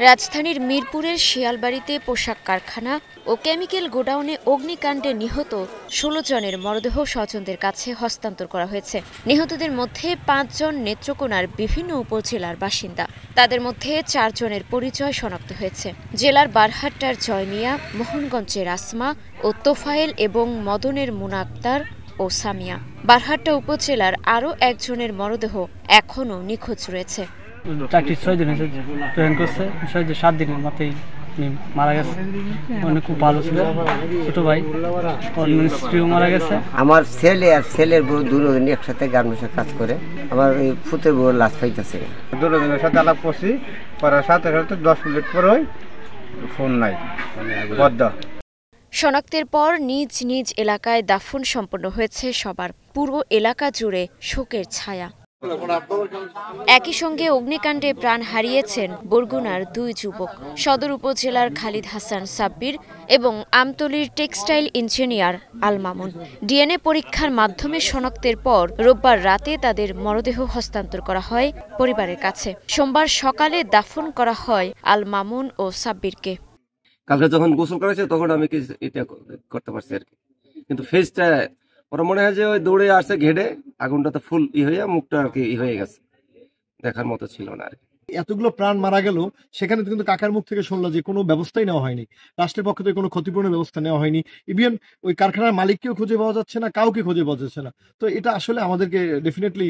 রাজধানীর মিরপুরের শিয়ালবাড়িতে পোশাক কারখানা ও কেমিক্যাল গোডাউনে অগ্নিকাণ্ডে নিহত ১৬ জনের মরদেহ স্বজনদের কাছে হস্তান্তর করা হয়েছে। নিহতদের মধ্যে ৫ জন নেত্রকোনার বিভিন্ন উপজেলার বাসিন্দা। তাদের মধ্যে ৪ জনের পরিচয় শনাক্ত হয়েছে। জেলার বারহাট্টার জয় মিয়া, মোহনগঞ্জের আসমা ও তোফায়েল এবং মদনের মুনা আক্তার ও সামিয়া। বারহাট্টা উপজেলার আরও একজনের মরদেহ এখনও নিখোঁজ রয়েছে। 6 দিন ট্রেন করছে, 7 দিনের মাথায় মারা গেছে। অনেক খুব ভালো ছিল, ছোট ভাই, স্ত্রীও মারা গেছে। আমার ছেলে আর ছেলের বউ দুজন একসাথে গার্মেন্টসে কাজ করে। আমার ওই ফুতের বউ লাশ পাইতেছে। দুজনের সাথে আলাপ করছি, করার সাথে সাথে 10 মিনিট পরে ফোন নাই, বদ্ধ। শনাক্তের পর নিজ নিজ এলাকায় দাফন সম্পন্ন হয়েছে সবার। পুরো এলাকা জুড়ে শোকের ছায়া। একই সঙ্গে অগ্নিকাণ্ডে প্রাণ হারিয়েছেন বরগুনার 2 যুবক, সদর উপজেলার খালিদ হাসান সাব্বির এবং আমতলীর textile engineer Al Mamun. DNA পরীক্ষার মাধ্যমে শনাক্তের পর রোববার রাতে তাদের মরদেহ হস্তান্তর করা হয় পরিবারের কাছে। সোমবার সকালে দাফন করা হয় আল মামুন ও সাব্বিরকে। কালকে যখন গোসল করেছে তখন আমি এটা করতে পারছি আর কি, কিন্তু ফেসটা ওরা মনে হয় যে ওই দৌড়ে আসছে ঘেড়ে, আগুনটা তো ফুল হয়ে মুখটা আর কি হয়ে গেছে, দেখার মতো ছিল না আর কি। এতগুলো প্রাণ মারা গেল, সেখানে কিন্তু কাকার মুখ থেকে শুনলো যে কোনো ব্যবস্থাই নেওয়া হয়নি, রাষ্ট্রের পক্ষ থেকে কোনো ক্ষতিপূরণের ব্যবস্থা নেওয়া হয়নি। ইভেন ওই কারখানার মালিককেও খুঁজে পাওয়া যাচ্ছে না, কাউকে খুঁজে পাওয়া যাচ্ছে না। তো এটা আসলে আমাদেরকে ডেফিনেটলি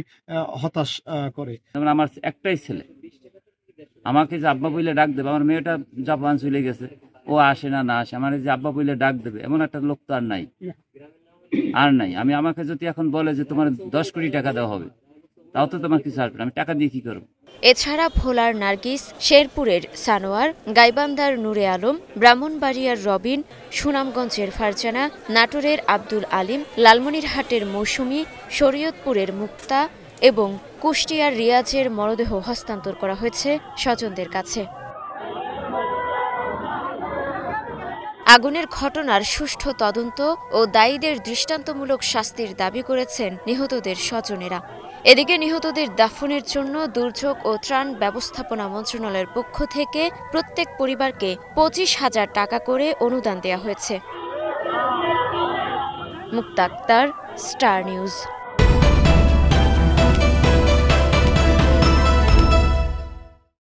হতাশ করে। আমার একটাই ছেলে, আমাকে যে আব্বা বলে ডাক দেবে, আমার মেয়েটা জাপান চলে গেছে, ও আসে না আসে, আমার যে আব্বা বলে ডাক দেবে এমন একটা লোক তো আর নাই। আমি আমাকে যদি এখন বলে যে তোমার 10 কোটি টাকা দেওয়া হবে, তাও তো তোমার কিছু আসবে না, আমি টাকা দিয়ে কি করবো? এছাড়া ভোলার নার্গিস, শেরপুরের সানোয়ার, গাইবান্ধার নূরে আলম, ব্রাহ্মণবাড়িয়ার রবিন, সুনামগঞ্জের ফারজানা, নাটোরের আব্দুল আলিম, লালমনিরহাটের মৌসুমী, শরীয়তপুরের মুক্তা এবং কুষ্টিয়ার রিয়াজের মরদেহ হস্তান্তর করা হয়েছে স্বজনদের কাছে। আগুনের ঘটনার সুষ্ঠু তদন্ত ও দায়ীদের দৃষ্টান্তমূলক শাস্তির দাবি করেছেন নিহতদের স্বজনেরা। এদিকে নিহতদের দাফনের জন্য দুর্যোগ ও ত্রাণ ব্যবস্থাপনা মন্ত্রণালয়ের পক্ষ থেকে প্রত্যেক পরিবারকে 25,000 টাকা করে অনুদান দেওয়া হয়েছে। মুক্তা আক্তার, স্টার নিউজ।